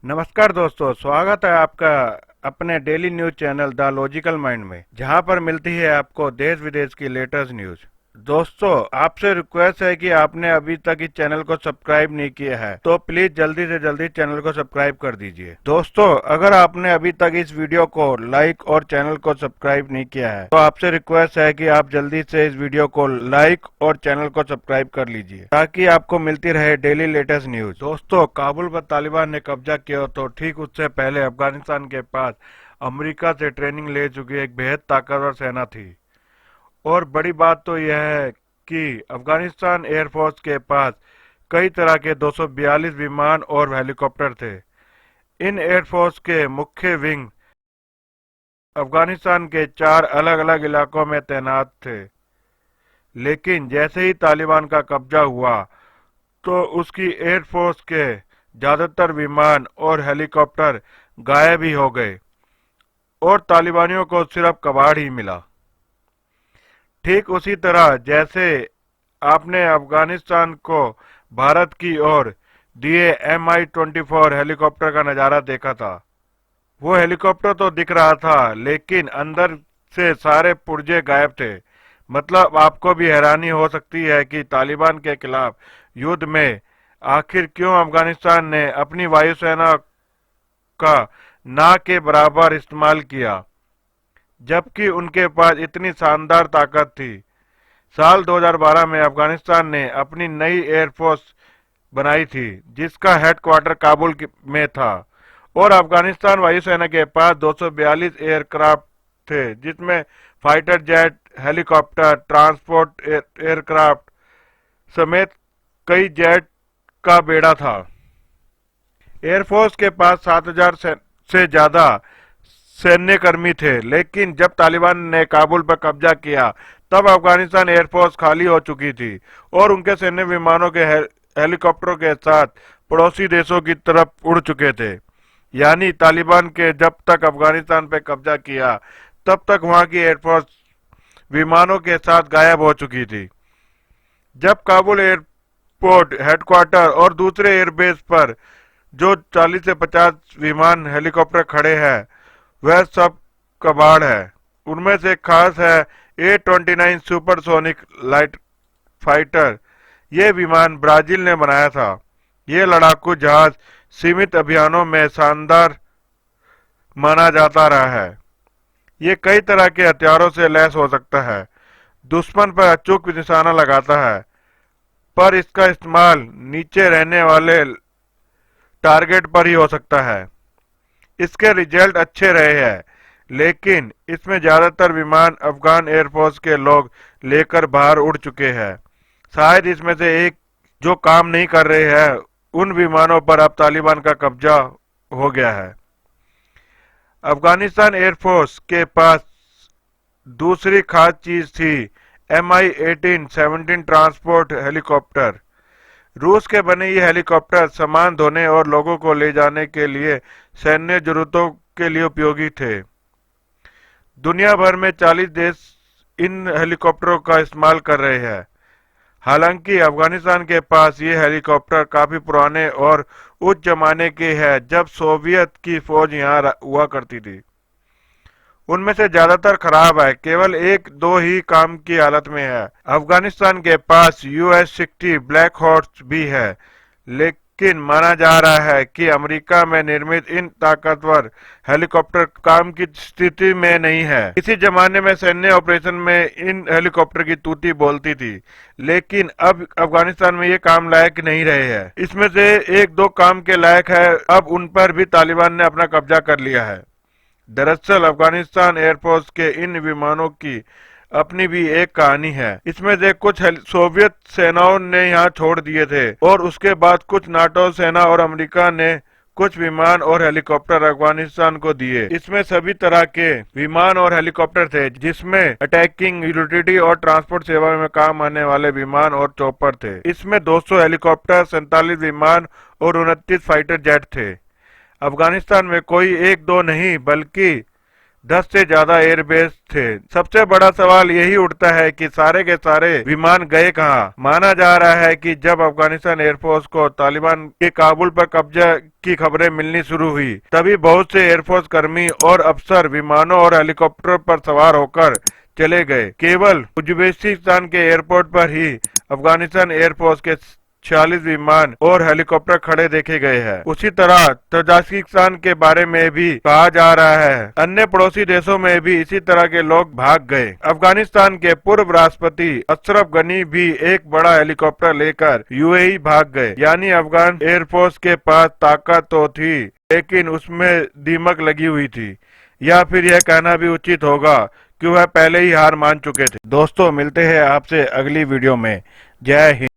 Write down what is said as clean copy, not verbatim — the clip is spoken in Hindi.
नमस्कार दोस्तों, स्वागत है आपका अपने daily news channel the logical mind में, जहां पर मिलती है आपको देश विदेश की लेटेस्ट न्यूज। दोस्तों, आपसे रिक्वेस्ट है कि आपने अभी तक इस चैनल को सब्सक्राइब नहीं किया है तो प्लीज जल्दी से जल्दी चैनल को सब्सक्राइब कर दीजिए। दोस्तों, अगर आपने अभी तक इस वीडियो को लाइक और चैनल को सब्सक्राइब नहीं किया है तो आपसे रिक्वेस्ट है कि आप जल्दी से इस वीडियो को लाइक और चैनल को सब्सक्राइब कर लीजिए ताकि आपको मिलती रहे डेली लेटेस्ट न्यूज। दोस्तों, काबुल पर तालिबान ने कब्जा किया तो ठीक उससे पहले अफगानिस्तान के पास अमेरिका से ट्रेनिंग ले चुकी एक बेहद ताकतवर सेना थी। और बड़ी बात तो यह है कि अफगानिस्तान एयरफोर्स के पास कई तरह के 242 विमान और हेलीकॉप्टर थे। इन एयरफोर्स के मुख्य विंग अफगानिस्तान के 4 अलग अलग इलाकों में तैनात थे। लेकिन जैसे ही तालिबान का कब्जा हुआ तो उसकी एयरफोर्स के ज्यादातर विमान और हेलीकॉप्टर गायब ही हो गए और तालिबानियों को सिर्फ कबाड़ ही मिला। ठीक उसी तरह जैसे आपने अफगानिस्तान को भारत की ओर दिए MI-24 हेलीकॉप्टर का नजारा देखा था। वो हेलीकॉप्टर तो दिख रहा था लेकिन अंदर से सारे पुर्जे गायब थे। मतलब आपको भी हैरानी हो सकती है कि तालिबान के खिलाफ युद्ध में आखिर क्यों अफगानिस्तान ने अपनी वायुसेना का ना के बराबर इस्तेमाल किया, जबकि उनके पास इतनी शानदार ताकत थी। साल 2012 में अफगानिस्तान ने अपनी नई एयरफोर्स बनाई थी जिसका हेडक्वार्टर काबुल में था और अफगानिस्तान वायुसेना के पास 242 एयरक्राफ्ट थे जिसमें fighter jet, helicopter, transport aircraft समेत कई जेट का बेड़ा था। एयरफोर्स के पास 7,000 से ज्यादा सैन्य कर्मी थे। लेकिन जब तालिबान ने काबुल पर कब्जा किया तब अफगानिस्तान एयरफोर्स खाली हो चुकी थी और उनके सैन्य विमानों के हेलीकॉप्टरों के साथ पड़ोसी देशों की तरफ उड़ चुके थे। यानी तालिबान के जब तक अफगानिस्तान पर कब्जा किया तब तक वहां की एयरफोर्स विमानों के साथ गायब हो चुकी थी। जब काबुल एयरपोर्ट हेडक्वार्टर और दूसरे एयरबेस पर जो 40 से 50 विमान हेलीकॉप्टर खड़े हैं वह सब कबाड़ है। उनमें से खास है A-29 सुपरसोनिक लाइट फाइटर। ये विमान ब्राजील ने बनाया था। ये लड़ाकू जहाज सीमित अभियानों में शानदार माना जाता रहा है। ये कई तरह के हथियारों से लैस हो सकता है, दुश्मन पर अचूक निशाना लगाता है, पर इसका इस्तेमाल नीचे रहने वाले टारगेट पर ही हो सकता है। इसके रिजल्ट अच्छे रहे हैं, लेकिन इसमें ज्यादातर विमान अफगान एयरफोर्स के लोग लेकर बाहर उड़ चुके हैं। शायद इसमें से एक जो काम नहीं कर रहे हैं उन विमानों पर अब तालिबान का कब्जा हो गया है। अफगानिस्तान एयरफोर्स के पास दूसरी खास चीज थी MI-18 17 ट्रांसपोर्ट हेलीकॉप्टर। रूस के बने ये हेलीकॉप्टर सामान ढोने और लोगों को ले जाने के लिए सैन्य जरूरतों के लिए उपयोगी थे। दुनिया भर में 40 देश इन हेलीकॉप्टरों का इस्तेमाल कर रहे हैं। हालांकि अफगानिस्तान के पास ये हेलीकॉप्टर काफी पुराने और उस जमाने के हैं जब सोवियत की फौज यहाँ हुआ करती थी। उनमें से ज्यादातर खराब है, केवल एक दो ही काम की हालत में है। अफगानिस्तान के पास US-60 ब्लैक हॉर्स भी है, लेकिन माना जा रहा है कि अमेरिका में निर्मित इन ताकतवर हेलीकॉप्टर काम की स्थिति में नहीं है। इसी जमाने में सैन्य ऑपरेशन में इन हेलीकॉप्टर की तूती बोलती थी, लेकिन अब अफगानिस्तान में ये काम लायक नहीं रहे हैं। इसमें से एक दो काम के लायक है, अब उन पर भी तालिबान ने अपना कब्जा कर लिया है। दरअसल अफगानिस्तान एयरफोर्स के इन विमानों की अपनी भी एक कहानी है। इसमें से कुछ सोवियत सेनाओं ने यहाँ छोड़ दिए थे और उसके बाद कुछ नाटो सेना और अमेरिका ने कुछ विमान और हेलीकॉप्टर अफगानिस्तान को दिए। इसमें सभी तरह के विमान और हेलीकॉप्टर थे, जिसमें अटैकिंग, यूटिलिटी और ट्रांसपोर्ट सेवा में काम आने वाले विमान और चॉपर थे। इसमें 200 हेलीकॉप्टर, 47 विमान और 29 फाइटर जेट थे। अफगानिस्तान में कोई एक दो नहीं बल्कि 10 से ज्यादा एयरबेस थे। सबसे बड़ा सवाल यही उठता है कि सारे के सारे विमान गए कहां। माना जा रहा है कि जब अफगानिस्तान एयरफोर्स को तालिबान के काबुल पर कब्जा की खबरें मिलनी शुरू हुई, तभी बहुत से एयरफोर्स कर्मी और अफसर विमानों और हेलीकॉप्टर पर सवार होकर चले गए। केवल उज्बेकिस्तान के एयरपोर्ट पर ही अफगानिस्तान एयरफोर्स के 46 विमान और हेलीकॉप्टर खड़े देखे गए हैं। उसी तरह तजाकिस्तान के बारे में भी कहा जा रहा है। अन्य पड़ोसी देशों में भी इसी तरह के लोग भाग गए। अफगानिस्तान के पूर्व राष्ट्रपति अशरफ गनी भी एक बड़ा हेलीकॉप्टर लेकर यूएई भाग गए। यानी अफगान एयरफोर्स के पास ताकत तो थी, लेकिन उसमें दीमक लगी हुई थी, या फिर यह कहना भी उचित होगा कि वह पहले ही हार मान चुके थे। दोस्तों, मिलते हैं आपसे अगली वीडियो में। जय हिंद।